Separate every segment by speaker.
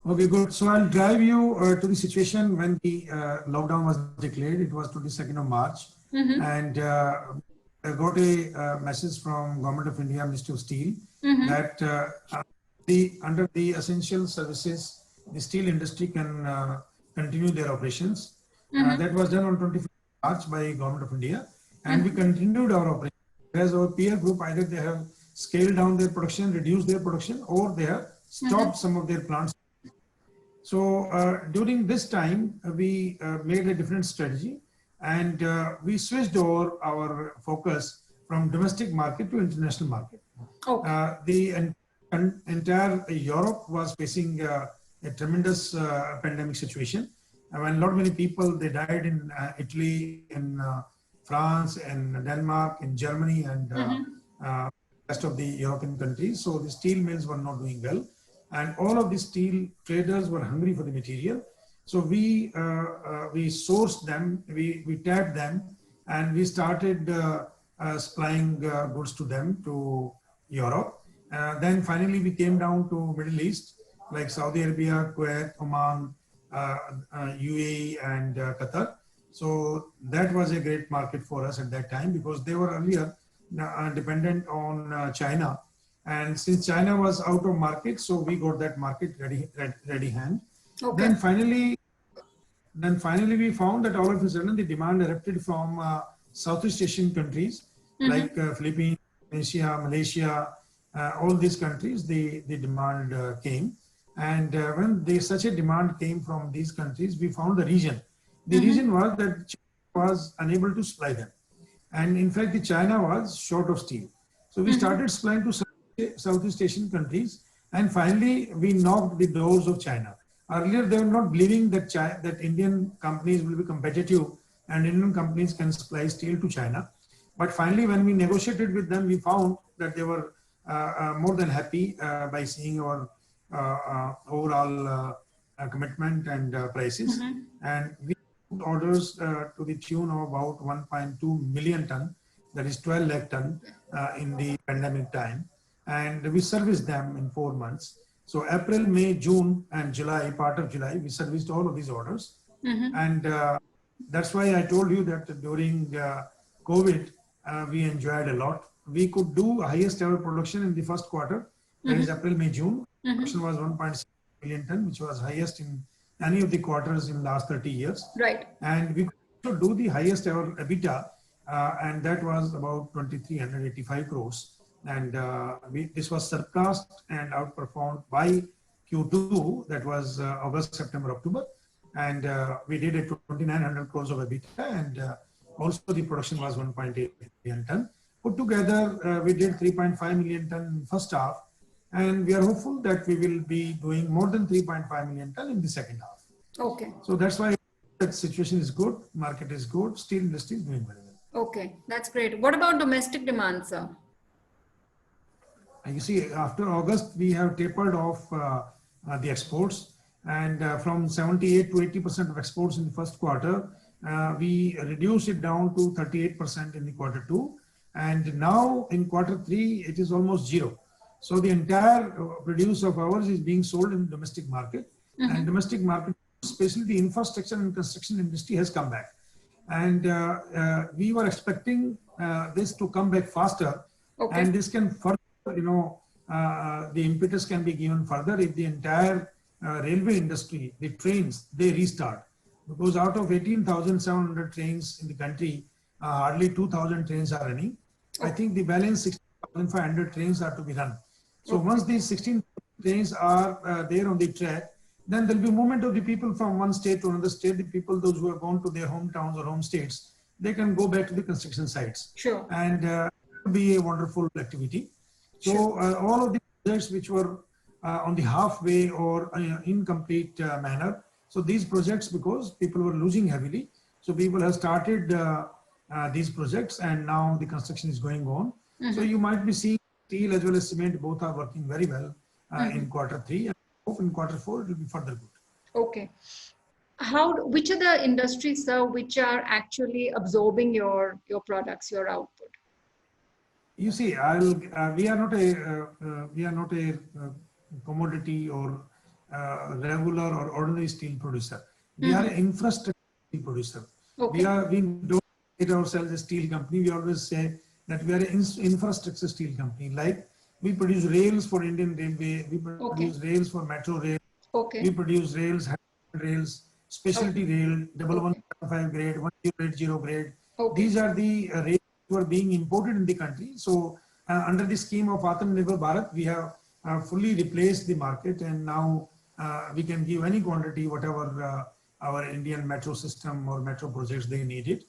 Speaker 1: Okay, good. So I'll drive you to the situation when the lockdown was declared. It was 22nd of March,
Speaker 2: Mm-hmm.
Speaker 1: and I got a message from Government of India, Ministry of Steel,
Speaker 2: Mm-hmm.
Speaker 1: that the under the essential services, the steel industry can continue their operations.
Speaker 2: Mm-hmm.
Speaker 1: That was done on 25th March by Government of India, and we
Speaker 2: Mm-hmm.
Speaker 1: continued our operation. Whereas our peer group, either they have scaled down their production, reduced their production, or they have
Speaker 2: Mm-hmm.
Speaker 1: stopped some of their plants. So during this time, we made a different strategy, and we switched over our focus from domestic market to international market.
Speaker 2: Okay.
Speaker 1: The entire Europe was facing a tremendous pandemic situation. When a lot many people they died in Italy, in France, in Denmark, in Germany, and
Speaker 2: Mm-hmm.
Speaker 1: rest of the European countries. So the steel mills were not doing well, and all of the steel traders were hungry for the material. So we sourced them, we tapped them, and we started supplying goods to them to Europe. Then finally we came down to Middle East, like Saudi Arabia, Kuwait, Oman, UAE, and Qatar. So that was a great market for us at that time because they were earlier dependent on China. And since China was out of market, so we got that market ready hand.
Speaker 2: Okay.
Speaker 1: Then finally we found that all of a sudden the demand erupted from Southeast Asian countries like Philippines, Indonesia, Malaysia, all these countries, the demand came. And when such a demand came from these countries, we found the reason. The reason was that China was unable to supply them. And in fact, the China was short of steel. So we started supplying to Southeast Asian countries, and finally we knocked the doors of China. Earlier, they were not believing that that Indian companies will be competitive and Indian companies can supply steel to China. But finally, when we negotiated with them, we found that they were more than happy by seeing our overall commitment and prices. And we put orders to the tune of about 1.2 million ton, that is 12 lakh ton in the pandemic time. And we serviced them in 4 months. So April, May, June, and July, part of July, we serviced all of these orders. And that's why I told you that during COVID, we enjoyed a lot. We could do highest ever production in the first quarter, that is April, May, June. Production was 1.6 million ton, which was highest in any of the quarters in last 30 years.
Speaker 2: Right.
Speaker 1: And we could do the highest ever EBITDA, and that was about 2,385 crores. And this was surpassed and outperformed by Q2, that was August, September, October. And we did a 2,900 crores of EBITDA, and also the production was 1.8 million ton. Put together, we did 3.5 million ton in first half, and we are hopeful that we will be doing more than 3.5 million ton in the second half.
Speaker 2: Okay.
Speaker 1: So that's why the situation is good, market is good, steel industry is doing very well.
Speaker 2: Okay, that's great. What about domestic demand, sir?
Speaker 1: You see, after August, we have tapered off the exports, and from 78 to 80% of exports in the first quarter, we reduced it down to 38% in the quarter two. And now in quarter three, it is almost zero. So the entire produce of ours is being sold in the domestic market, and domestic market, especially the infrastructure and construction industry, has come back. And we were expecting this to come back faster, and this can further, the impetus can be given further if the entire railway industry, the trains, they restart. Because out of 18,700 trains in the country, hardly 2,000 trains are running. I think the balance 16,500 trains are to be run. So once these 16 trains are there on the track, then there will be movement of the people from one state to another state. The people, those who have gone to their hometowns or home states, they can go back to the construction sites.
Speaker 2: Sure.
Speaker 1: And it will be a wonderful activity. So all of the projects which were on the halfway or incomplete manner. So these projects, because people were losing heavily, so people have started these projects, and now the construction is going on. So you might be seeing steel as well as cement, both are working very well in quarter three, and hope in quarter four it will be further good.
Speaker 2: Okay. Which are the industries, sir, which are actually absorbing your products, your output?
Speaker 1: You see, we are not a commodity or regular or ordinary steel producer. We are an infrastructure steel producer.
Speaker 2: Okay.
Speaker 1: We don't say ourselves a steel company. We always say that we are an infrastructure steel company. Like we produce rails for Indian Railway, we produce rails for Metro Rail, we produce rails, specialty rail, 1115 grade, 1080 grade. These are the rails that were being imported in the country. So under the scheme of Atmanirbhar Bharat, we have fully replaced the market, and now we can give any quantity, whatever our Indian metro system or metro projects they needed,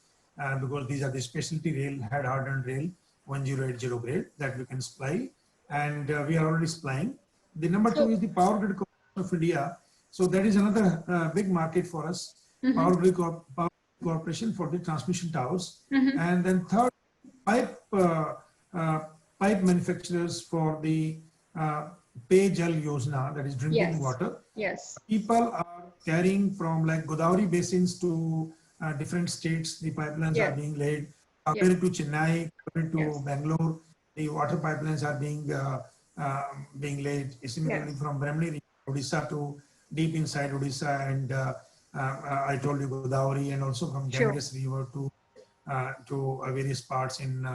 Speaker 1: because these are the specialty rail, head hardened rail, 1080 grade that we can supply, and we are already supplying. The number two is the Power Grid Corporation of India. So that is another big market for us, Power Grid Corporation for the transmission towers. And then third, pipe manufacturers for the Pay Jal Yojana, that is drinking water.
Speaker 2: Yes.
Speaker 1: People are carrying from like Godavari basins to different states. The pipelines are being laid. According to Chennai, according to Bangalore, the water pipelines are being laid. Similarly, from Brahmani, Odisha to deep inside Odisha, and I told you Godavari, and also from Ganges River to various parts in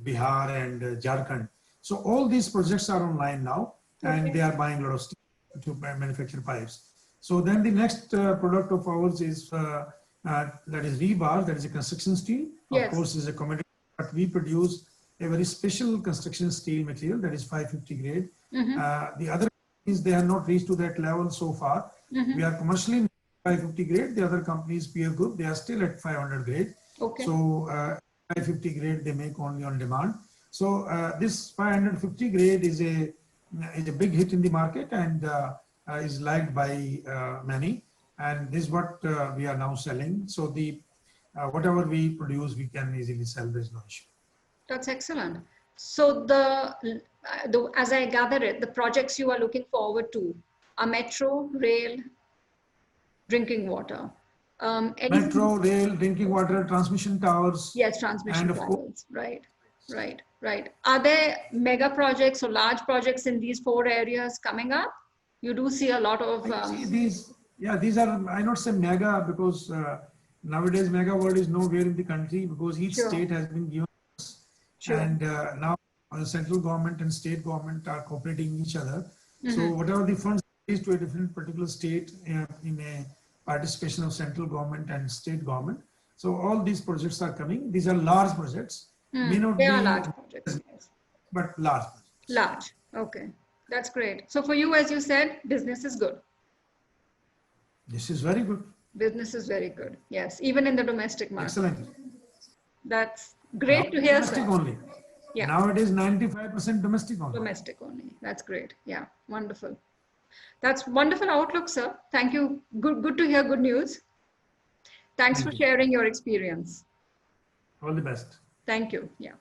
Speaker 1: Bihar and Jharkhand. So all these projects are online now, and they are buying a lot of steel to manufacture pipes. So then the next product of ours is that is rebar, that is a construction steel. Of course, is a commodity, but we produce a very special construction steel material that is 550 grade. The other companies, they have not reached to that level so far. We are commercially 550 grade. The other companies, peer group, they are still at 500 grade. So 550 grade they make only on demand. So this 550 grade is a big hit in the market, and is liked by many. And this is what we are now selling. So the whatever we produce, we can easily sell. There's no issue.
Speaker 2: That's excellent. So as I gather it, the projects you are looking forward to are metro, rail, drinking water.
Speaker 1: Metro, rail, drinking water, transmission towers.
Speaker 2: Yes, transmission towers. Right. Are there mega projects or large projects in these four areas coming up? You do see a lot of
Speaker 1: these are, I not say mega, because nowadays mega word is nowhere in the country, because each state has been given us, and now the central government and state government are cooperating each other. So whatever the funds is to a different particular state in a participation of central government and state government. So all these projects are coming. These are large projects. May not
Speaker 2: they
Speaker 1: be
Speaker 2: are large projects,
Speaker 1: but large projects.
Speaker 2: Large. Okay. That's great. So for you, as you said, business is good.
Speaker 1: This is very good.
Speaker 2: Business is very good. Yes. Even in the domestic market.
Speaker 1: Excellent.
Speaker 2: That's great to hear.
Speaker 1: Domestic only. Yeah. Now it is 95% domestic only.
Speaker 2: Domestic only. That's great. Yeah. Wonderful. That's wonderful outlook, sir. Thank you. Good to hear good news. Thanks for sharing your experience.
Speaker 1: All the best.
Speaker 2: Thank you. Yeah.